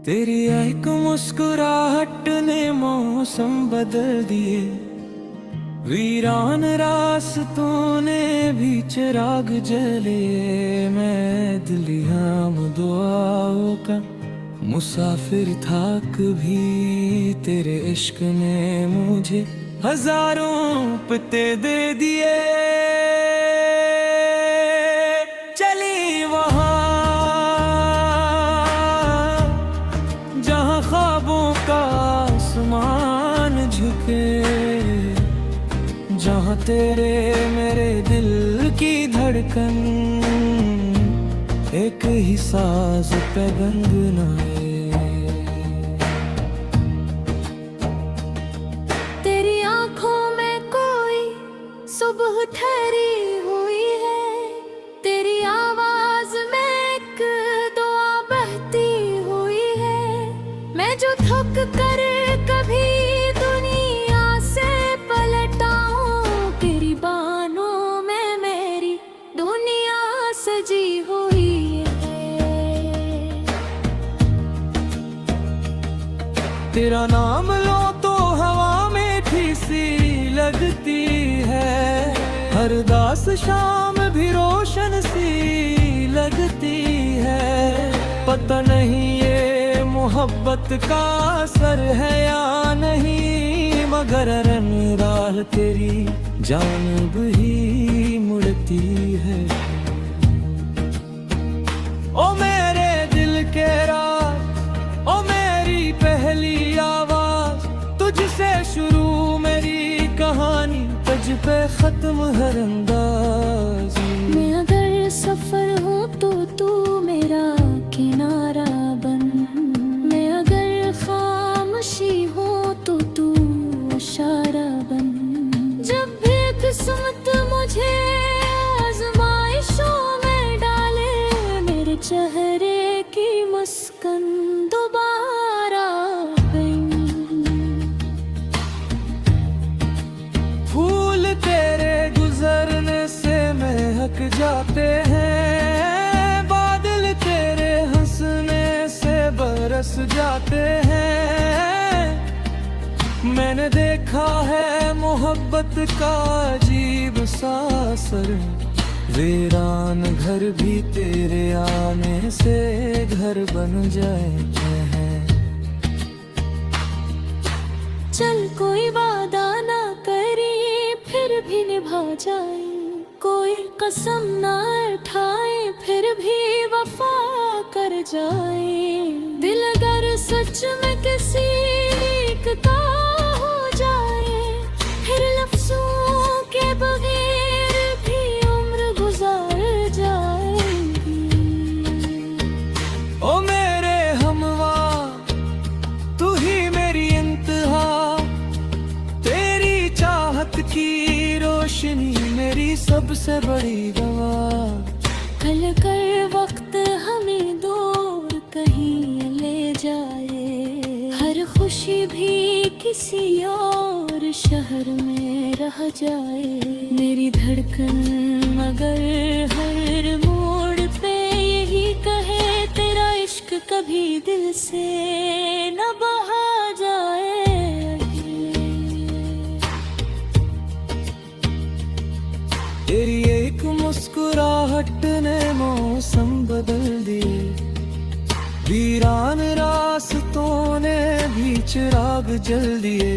तेरी एक मुस्कुराहट ने मौसम बदल दिए, वीरान रास्तों ने भी चिराग जले। मैं दिलियाम दुआओं का मुसाफिर था कभी, तेरे इश्क ने मुझे हजारों पते दे दिए। चली वहाँ जहाँ ख्वाबों का आसमान झुके, जहाँ तेरे मेरे दिल की धड़कन एक ही साज पे गुनगुनाए। तेरी आंखों में कोई सुबह ठहरी हुई है, तेरी आवाज में एक दुआ बहती हुई है। मैं जो थक कर कभी दुनिया से पलटा हूँ, तेरी बाहों में मेरी दुनिया सजी हुई है। तेरा नाम लो तो हवा मीठी सी लगती है, हर दास शाम भी रोशन सी लगती है। पता नहीं ये मोहब्बत का असर है या नहीं, मगर राह तेरी जानिब ही मुड़ती है। ओ मेरे दिल के राज, ओ मेरी पहली आवाज, तुझसे शुरू मेरी कहानी, तुझ पे खत्म हर अंदाज। मैं अगर सफर हूँ तो तू मेरा किनारा बन, मैं अगर खामोशी हूँ तो तू इशारा बन। जब भी किस्मत मुझे आजमाइशों में डाले, मेरे चेहरे की मुस्कान दोबारा बन। फूल तेरे गुजरने से महक जाते हैं, बादल तेरे हंसने से बरस जाते हैं। मैंने देखा है मोहब्बत का अजीब सा असर, वीरान घर भी तेरे आने से घर बन जाते हैं। चल कोई वादा ना करिए फिर भी निभा जाए, कोई कसम ना उठाए फिर भी वफा कर जाए। दिल अगर सच में किसी एक का हो जाए, फिर लफ्जों के बगैर भी उम्र गुजार जाएगी। ओ मेरे हमवा तू ही मेरी इंतहा, तेरी चाहत की रोशनी मेरी सबसे बड़ी गवा। कल कर वक्त हमें दूर कहीं ले जाए, हर खुशी भी किसी और शहर में रह जाए। मेरी धड़कन मगर हर मोड़ पे यही कहे, तेरा इश्क कभी दिल से न बहा जाए। तेरी एक मुस्कुराहट ने मौसम बदल दिए, वीरान रास्तों ने भी चिराग जल दिए।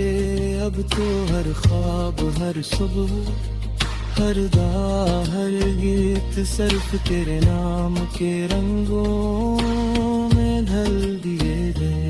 अब तो हर ख्वाब हर सुबह हर हर गीत सिर्फ तेरे नाम के रंगों में ढल दिए गए।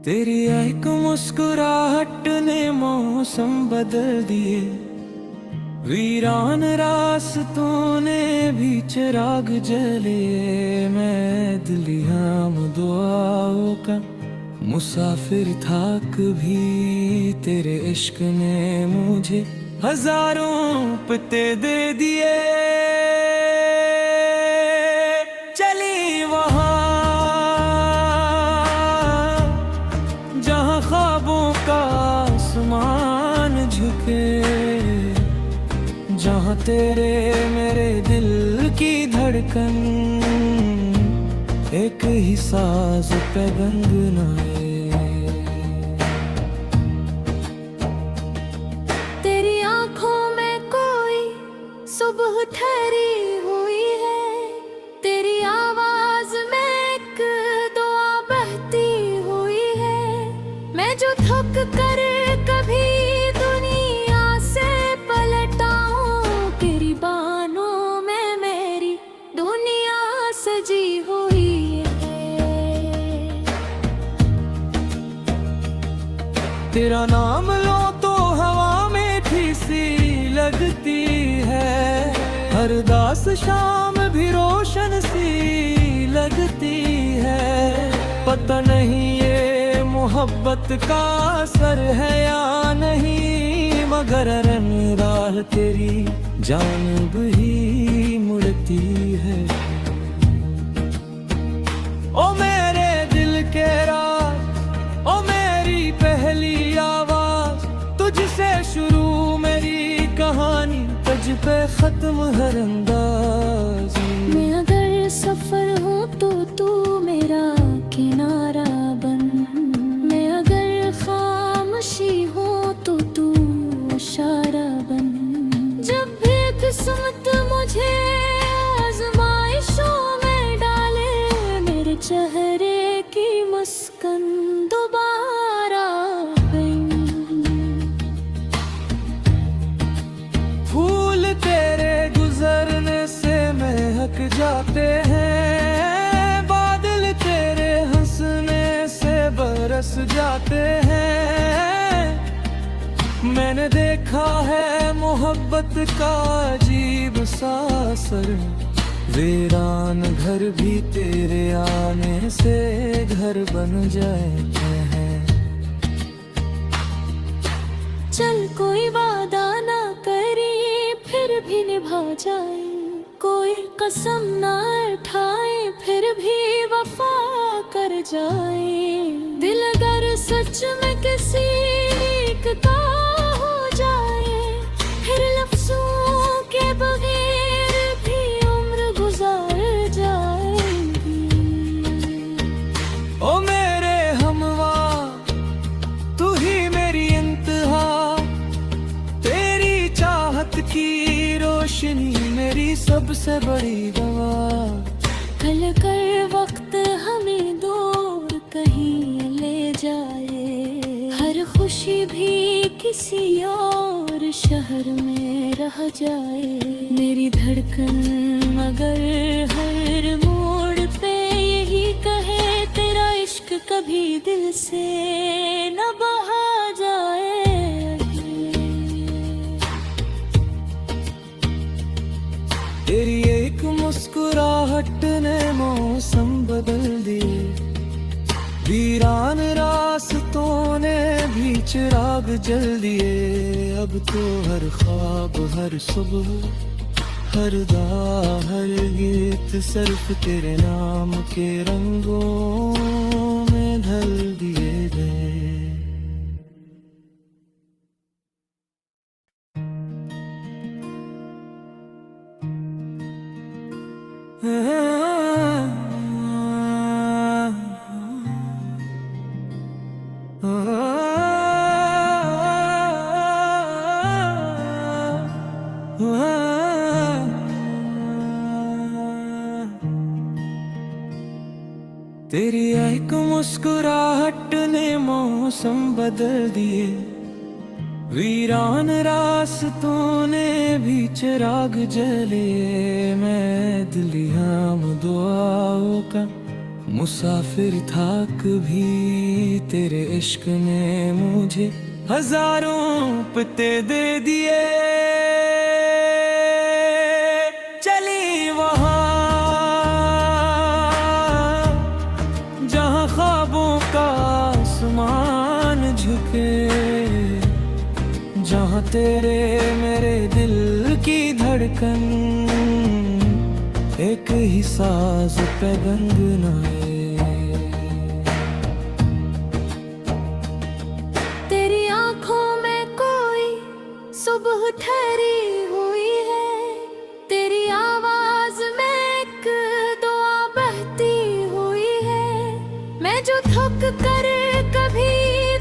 तेरी एक मुस्कुराहट ने मौसम बदल दिए, वीरान रास्तों ने भी चिराग जले। मैं दिलियाम दुआओं का मुसाफिर था कभी, तेरे इश्क ने मुझे हजारों पते दे दिए। चली वहाँ जहाँ ख्वाबों का आसमान झुके, जहाँ तेरे मेरे दिल की धड़कन एक ही साज पे गुनगुनाए। तेरी आंखों में कोई सुबह ठहरी हुई है, तेरी आवाज में एक दुआ बहती हुई है। मैं जो थक कर कभी दुनिया से पलटाऊं, तेरी बाहों में मेरी दुनिया सजी हुई है। तेरा नाम लो तो हवा मीठी सी लगती है, हर दास शाम भी रोशन सी लगती है। पता नहीं ये मोहब्बत का असर है या नहीं, मगर रन राह तेरी जानिब ही मुड़ती है। ओ मेरे दिल के राज, ओ मेरी पहली आवाज, तुझसे शुरू मेरी कहानी, तुझ पे खत्म हर अंदाज। मैं अगर सफर हूँ तो तू मेरा किनारा बन, मैं अगर खामोशी हूँ तो तू इशारा बन। जब भी किस्मत मुझे आजमाइशों में डाले, मेरे चेहरे की मुस्कान दोबारा बन। फूल तेरे गुजरने से महक जाते हैं, बादल तेरे हंसने से बरस जाते हैं। मैंने देखा है मोहब्बत का अजीब सा असर, वीरान घर भी तेरे आने से घर बन जाते हैं। चल कोई वादा ना करी फिर भी निभा जाए, कोई कसम ना उठाए फिर भी वफा कर जाए। दिल अगर सच में किसी एक का हो जाए, फिर लफ्जों के बगैर भी उम्र गुजार जाएगी। ओ मेरे हमवा तू ही मेरी इंतहा, तेरी चाहत की रोशनी मेरी सबसे बड़ी दवा। कल कर वक्त हमें दूर कहीं ले जाए, हर खुशी भी किसी और शहर में रह जाए। मेरी धड़कन मगर हर मोड़ पे यही कहे, तेरा इश्क कभी दिल से न बहा जाए। तेरी एक मुस्कुराहट ने मौसम बदल दिए, वीरान रास्तों ने भी चिराग जल दिए। अब तो हर ख्वाब हर सुबह हर दा हर गीत सिर्फ तेरे नाम के रंगों में ढल दिए गए। तेरी एक मुस्कुराहट ने मौसम बदल दिए, वीरान रास्तों ने भी चिराग जले। मैं दिलियाम दुआओं का मुसाफिर था कभी तेरे इश्क ने मुझे हजारों पते दे दिए। चली वहाँ जहाँ ख्वाबों का आसमान झुके, जहाँ तेरे मेरे दिल की धड़कन एक ही साज पे गुनगुनाए। तेरी आंखों में कोई सुबह ठहरी हुई है, तेरी आवाज में एक दुआ बहती हुई है। मैं जो थक कर कभी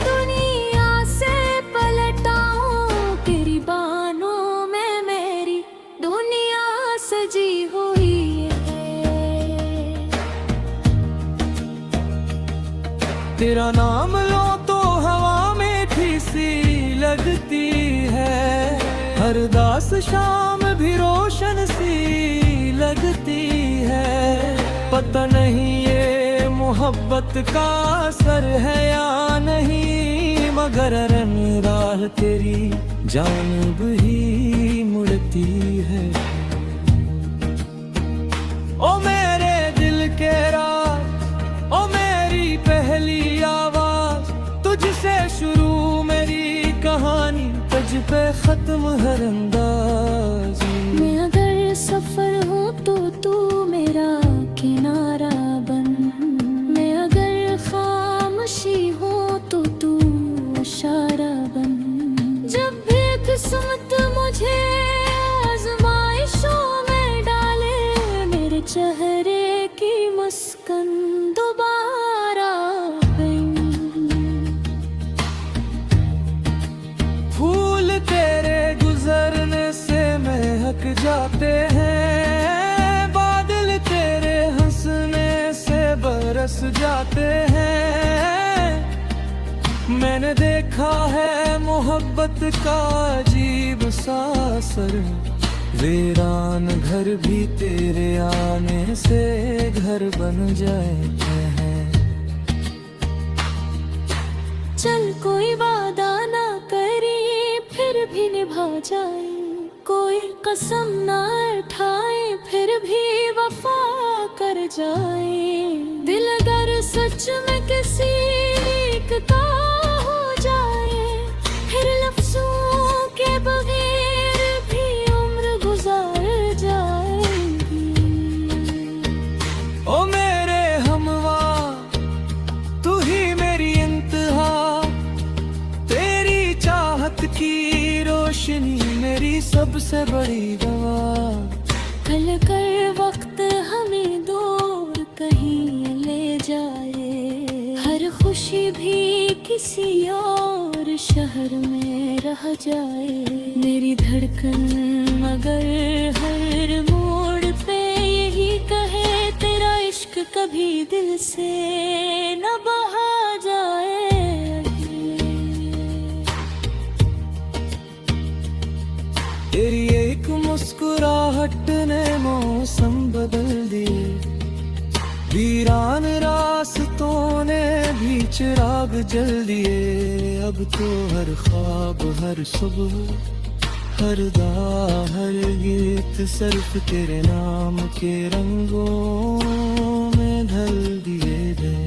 दुनिया से पलटा हूँ, तेरी बाहों में मेरी दुनिया सजी हुई है। तेरा नाम लो तो हवा में सी लगती है, हर दास शाम भी रोशन सी लगती है। पता नहीं ये मोहब्बत का असर है या नहीं, मगर राह तेरी जानिब ही मुड़ती है। ओ मेरे दिल के राज, ओ मेरी पहली आवाज, तुझसे शुरू मेरी कहानी, तुझ पे खत्म हर अंदाज। मैं अगर सफर हूँ तो तू मेरा किनारा बन, मैं अगर खामोशी हूँ तो तू इशारा बन। जब भी किस्मत मुझे आज़माइशों में डाले, मेरे चेहरे की मुस्कान दोबारा बन। फूल तेरे गुजरने से महक जाते हैं, बादल तेरे हंसने से बरस जाते हैं। मैंने देखा है मोहब्बत का अजीब सा असर, वीरान घर भी तेरे आने से घर बन जाते हैं। चल कोई वादा ना करी फिर भी निभा जाए, कोई कसम ना उठाए फिर भी वफा कर जाए। दिल अगर सच में किसी एक का हो जाए, फिर लफ्जों के बगैर भी उम्र गुजार जाएगी। ओ मेरे हमवा तू ही मेरी इंतहा, तेरी चाहत की रोशनी मेरी सबसे बड़ी दवा। कल कर वक्त हमें दूर कहीं ले जाए, हर खुशी भी किसी और शहर में रह जाए। मेरी धड़कन मगर हर मोड़ पे यही कहे, तेरा इश्क कभी दिल से न बहा जाए। तेरी एक मुस्कुराहट ने मौसम बदल दिए, वीरान रास्तों ने भी चिराग जल दिए। अब तो हर ख्वाब हर सुबह हर दा हर गीत सिर्फ तेरे नाम के रंगों में ढल दिए गए।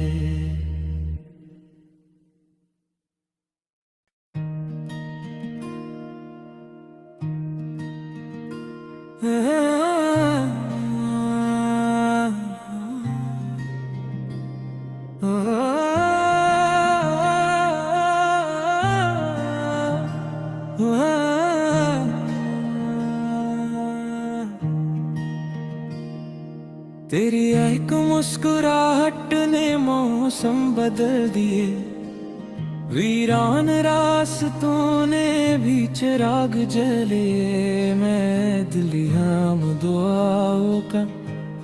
तेरी एक मुस्कुराहट ने मौसम बदल दिए, वीरान रास्तों ने भी चिराग जले। मैं दिलियाम दुआओं का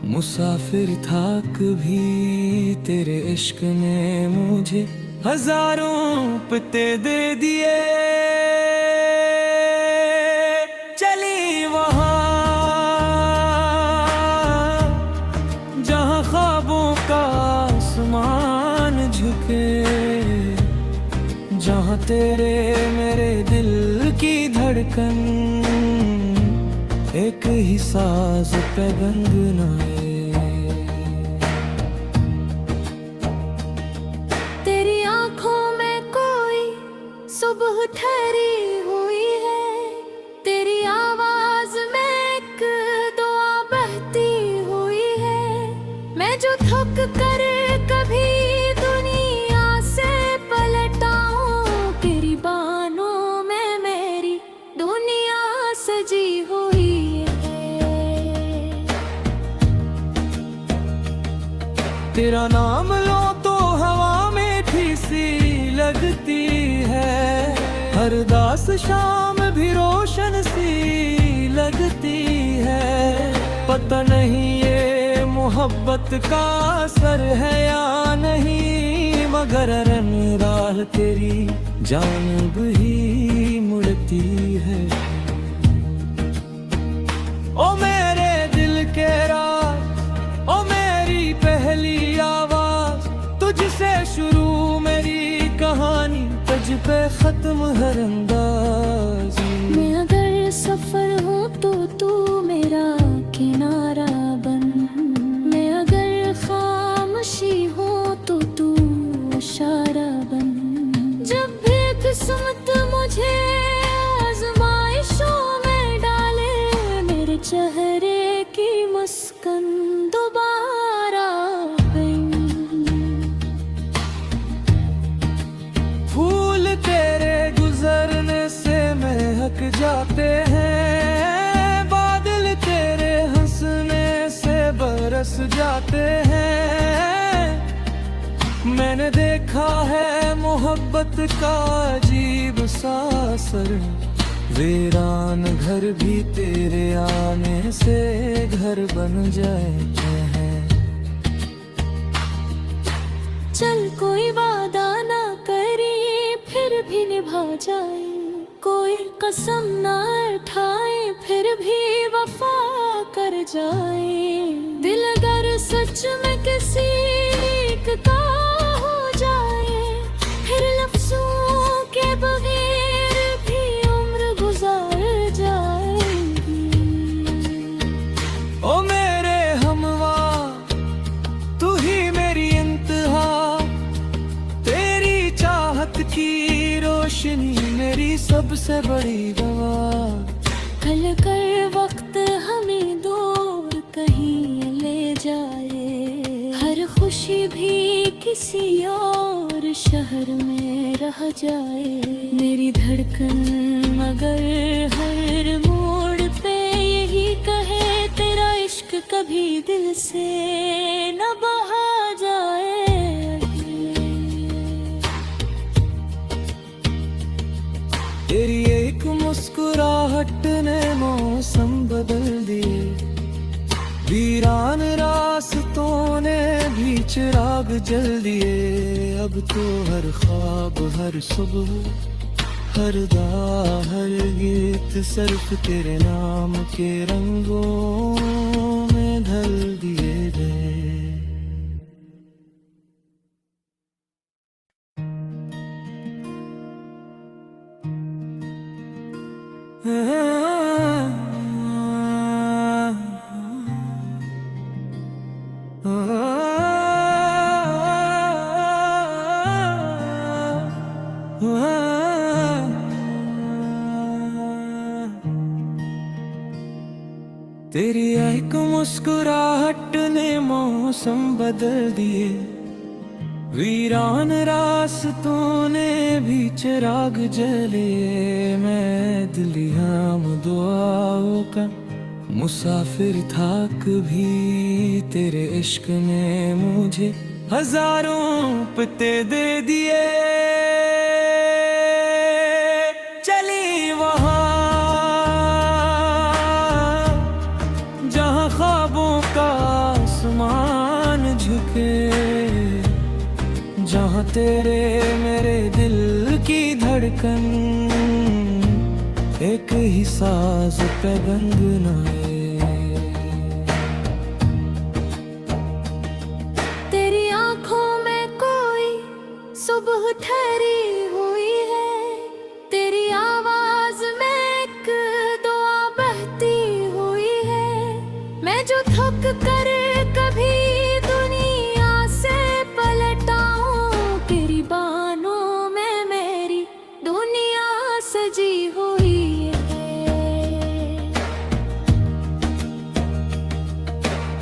मुसाफिर था कभी, तेरे इश्क ने मुझे हजारों पते दे दिए। चली वहाँ जहाँ ख्वाबों का जहाँ तेरे मेरे दिल की धड़कन एक ही साज पे गुनगुनाए। तेरी आंखों में कोई सुबह ठहरी हुई है, तेरी आवाज में एक दुआ बहती हुई है। मैं जो थक कर कभी दुनिया से पलटाऊं, तेरी बाहों में मेरी दुनिया सजी हुई है। तेरा नाम लो तो हवा मीठी सी लगती है, हर दास शाम भी रोशन सी लगती है। पता नहीं ये मोहब्बत का असर है या नहीं, मगर राह तेरी जानिब ही मुड़ती है। ओ मेरे दिल के राज, ओ मेरी पहली आवाज, तुझसे शुरू मेरी कहानी, तुझ पे खत्म हर अंदाज। मैं अगर सफर हूँ तो तू मेरा किनारा बन, मैं अगर खामोशी हूँ तो तू इशारा बन। जब भी किस्मत मुझे आजमाइशों में डाले, मेरे चेहरे की मुस्कान दोबारा बन। फूल तेरे गुजरने से महक जाते हैं, बादल तेरे हंसने से बरस जाते हैं। मैंने देखा है मोहब्बत का अजीब सा असर, वीरान घर भी तेरे आने से घर बन जाते हैं। चल कोई वादा ना करिए फिर भी निभा जाए, कोई कसम ना उठाए फिर भी वफा कर जाए। दिल अगर सच में किसी एक का हो जाए, फिर लफ्जों के बगैर भी उम्र गुजार जाएगी। ओ मेरे हमवा तू ही मेरी इंतहा, तेरी चाहत की रोशनी मेरी सबसे बड़ी दवा। कल कर वक्त हमें दूर कहीं ले जाए, हर खुशी भी किसी और शहर में रह जाए। मेरी धड़कन मगर हर मोड़ पे यही कहे, तेरा इश्क कभी दिल से न बहा जाए। तेरी एक मुस्कुराहट ने मौसम बदल दिए, वीरान रास्तों ने भी चिराग जल दिए। अब तो हर ख्वाब हर सुबह हर हर गीत सिर्फ तेरे नाम के रंगों में ढल दिए गए। तेरी एक मुस्कुराहट ने मौसम बदल दिए, वीरान रास्तों ने भी चिराग जले। मैं दिलियाम दुआओं का मुसाफिर था कभी, तेरे इश्क ने मुझे हजारों पते दे दिए। चली वहाँ जहाँ ख्वाबों का आसमान झुके, जहाँ तेरे मेरे दिल की धड़कन एक ही साज पे गुनगुनाए। तेरी आंखों में कोई सुबह ठहरी हुई है,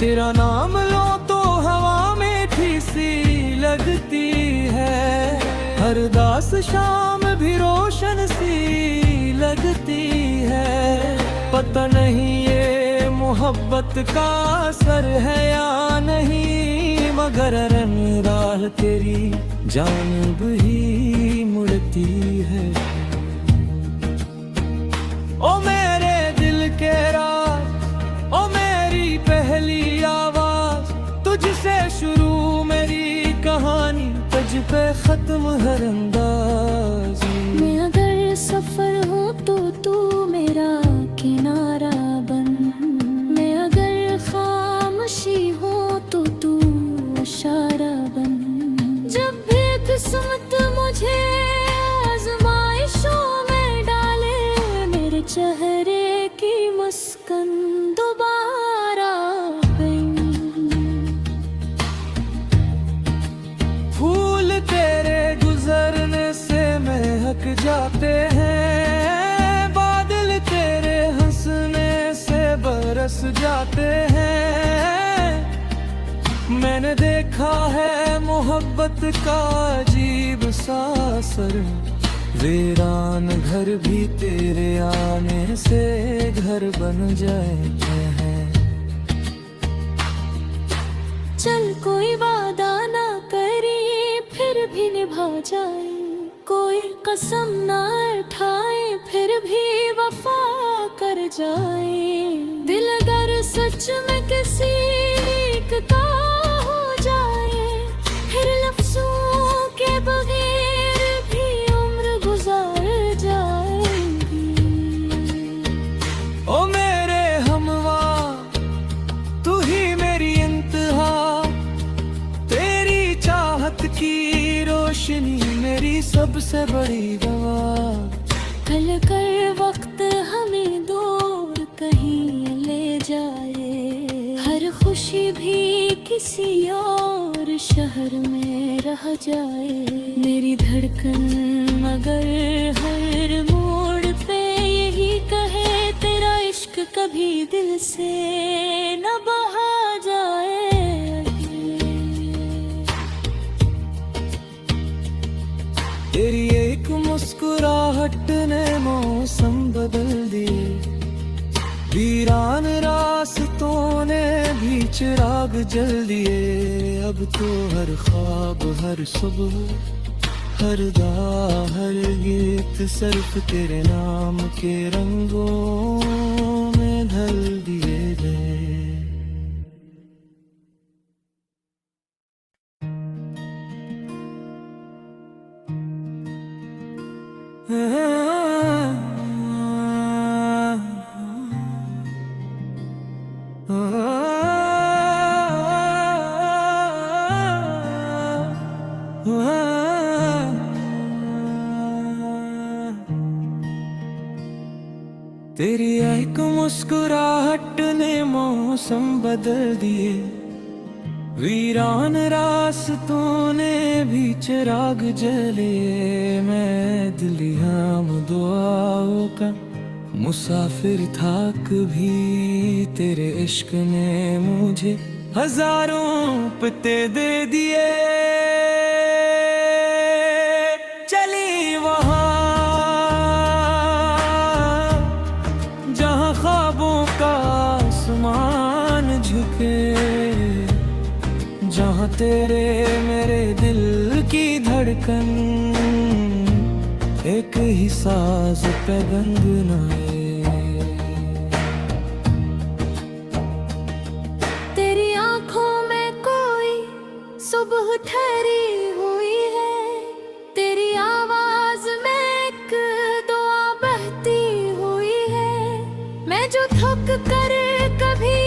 तेरा नाम लो तो हवा मीठी सी लगती है, हर दास शाम भी रोशन सी लगती है। पता नहीं ये मोहब्बत का असर है या नहीं, मगर रंग राह तेरी जानिब ही मुड़ती है। ओ मेरे दिल के राज, ओ मेरी पहली आवाज, तुझसे शुरू मेरी कहानी, तुझ पे खत्म हर अंदाज। मैं अगर सफर हूँ तो तू मेरा किनारा बन, मैं अगर खामोशी हूँ तो तू इशारा बन। जब भी किस्मत मुझे आजमाइशों में डाले, मेरे चेहरे की मुस्कान दोबारा बन। फूल तेरे गुजरने से महक जाते हैं, बादल तेरे हंसने से बरस जाते हैं। मैंने देखा है मोहब्बत का अजीब सा असर, वीरान घर भी तेरे आने से घर बन जाते हैं। चल कोई वादा ना करी फिर भी निभा जाए, कोई कसम ना उठाए फिर भी वफा कर जाए। दिल अगर सच में किसी एक का हो जाए, फिर लफ्जों के बगैर भी उम्र गुजार जाएगी। ओ मेरे हमवा तू ही मेरी इंतहा, तेरी चाहत की रोशनी मेरी सबसे बड़ी दवा। कल कर वक्त हमें दूर कहीं ले जाए, हर खुशी भी किसी और शहर में रह जाए। मेरी धड़कन मगर हर मोड़ पे यही कहे, तेरा इश्क कभी दिल से न बहा जाए। तेरी एक मुस्कुराहट ने मौसम बदल दिए, वीरान रास्तों ने भी चिराग जल दिए। अब तो हर ख्वाब हर सुबह हर दा हर गीत सिर्फ तेरे नाम के रंगों में ढल दिए गए। तेरी एक मुस्कुराहट ने मौसम बदल दिए, वीरान रास्तों ने भी चिराग जले। मैं दिलियाम दुआओं का मुसाफिर था कभी, तेरे इश्क ने मुझे हजारों पते दे दिए। चली वहाँ जहाँ ख्वाबों का आसमान झुके, जहाँ तेरे मेरे दिल की धड़कन एक ही साज पे गुनगुनाए। तेरी आंखों में कोई सुबह ठहरी हुई है, तेरी आवाज में एक दुआ बहती हुई है। मैं जो थक कर कभी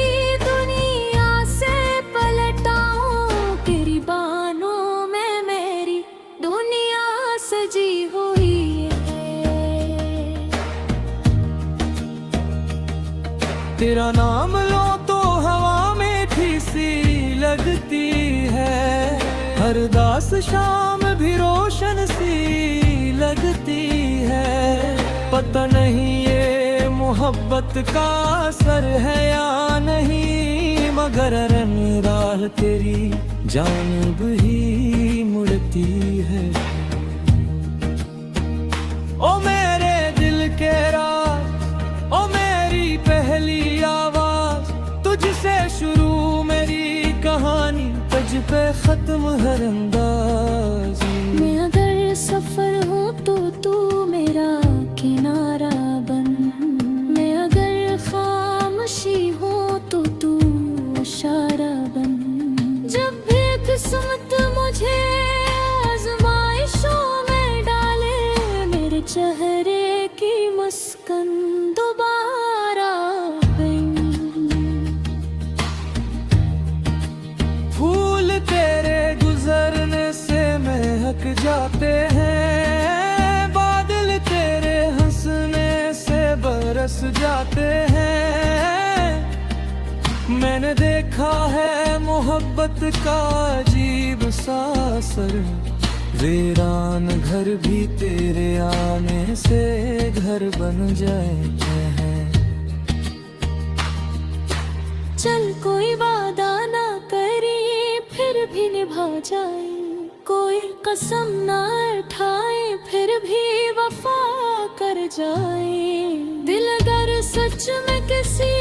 दुनिया से पलटाऊं, तेरी बाहों में मेरी दुनिया सजी हुई है। तेरा नाम लो तो हवा मीठी सी लगती है, हर दास शाम भी रोशन सी लगती है। पता नहीं ये मोहब्बत का असर है या नहीं, मगर राह तेरी जानिब ही मुड़ती है। ओ मेरे दिल के राज, ओ मेरी पहली आवाज, तुझसे शुरू मेरी कहानी, तुझ पे खत्म हर अंदाज। मैं अगर सफर हूँ तो तू मेरा किनारा बन, मैं अगर खामोशी हूँ तो तू इशारा बन। जब भी किस्मत मुझे आज़माइशों में डाले, मेरे चेहरे की मुस्कान दोबारा बन। फूल तेरे गुजरने से महक जाते हैं, बादल तेरे हंसने से बरस जाते हैं। मैंने देखा है मोहब्बत का अजीब सा असर, वीरान घर भी तेरे आने से घर बन जाते हैं। चल कोई वादा ना करी फिर भी निभा जाए, कोई कसम ना उठाए फिर भी वफा कर जाए। दिल अगर सच में किसी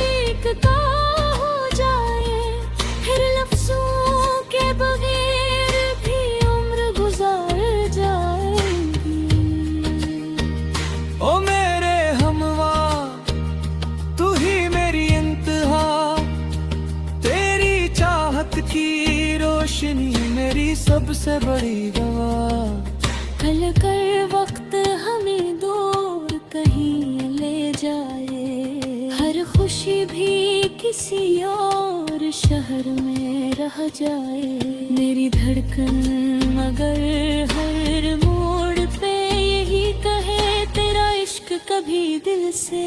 एक का हो जाए, फिर लफ्जों के बगैर भी उम्र गुजार जाएगी। ओ मेरे हमवा तू ही मेरी इंतहा, तेरी चाहत की रोशनी मेरी सबसे बड़ी गवाह। कल कर वक्त हमें दूर कहीं ले जाए, हर खुशी भी किसी और शहर में रह जाए। मेरी धड़कन मगर हर मोड़ पे यही कहे, तेरा इश्क कभी दिल से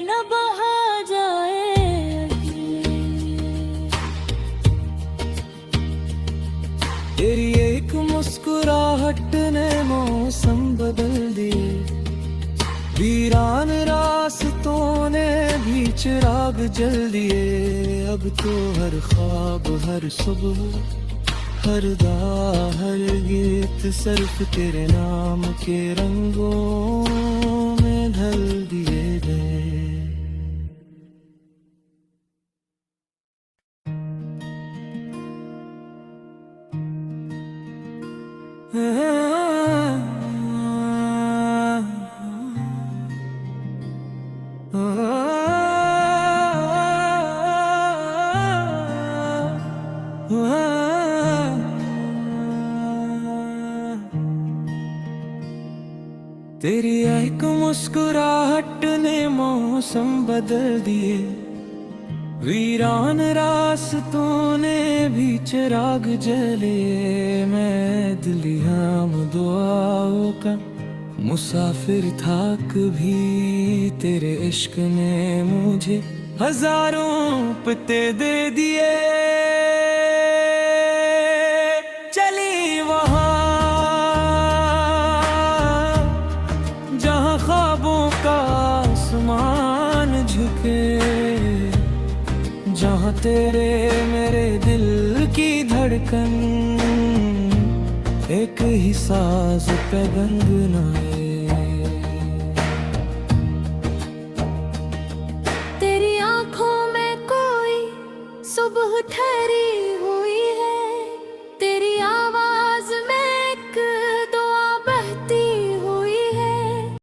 न बहा जाए। तेरी एक मुस्कुराहट ने मौसम बदल दिए, वीरान रास्तों ने भी चिराग जल दिए। अब तो हर ख्वाब हर सुबह हर दा हर गीत सिर्फ तेरे नाम के रंगों में ढल दिए गए। तेरी एक मुस्कुराहट ने मौसम बदल दिए, वीरान रास्तों ने भी चिराग जले। मैं दिलियाम दुआओं का मुसाफिर था, कभी तेरे इश्क ने मुझे हजारों पते दे दिए। चली वहाँ जहाँ ख्वाबों का आसमान झुके, जहाँ तेरे मेरे दिल की धड़कन एक ही साज पे गुनगुनाए। तेरी आंखों में कोई सुबह ठहरी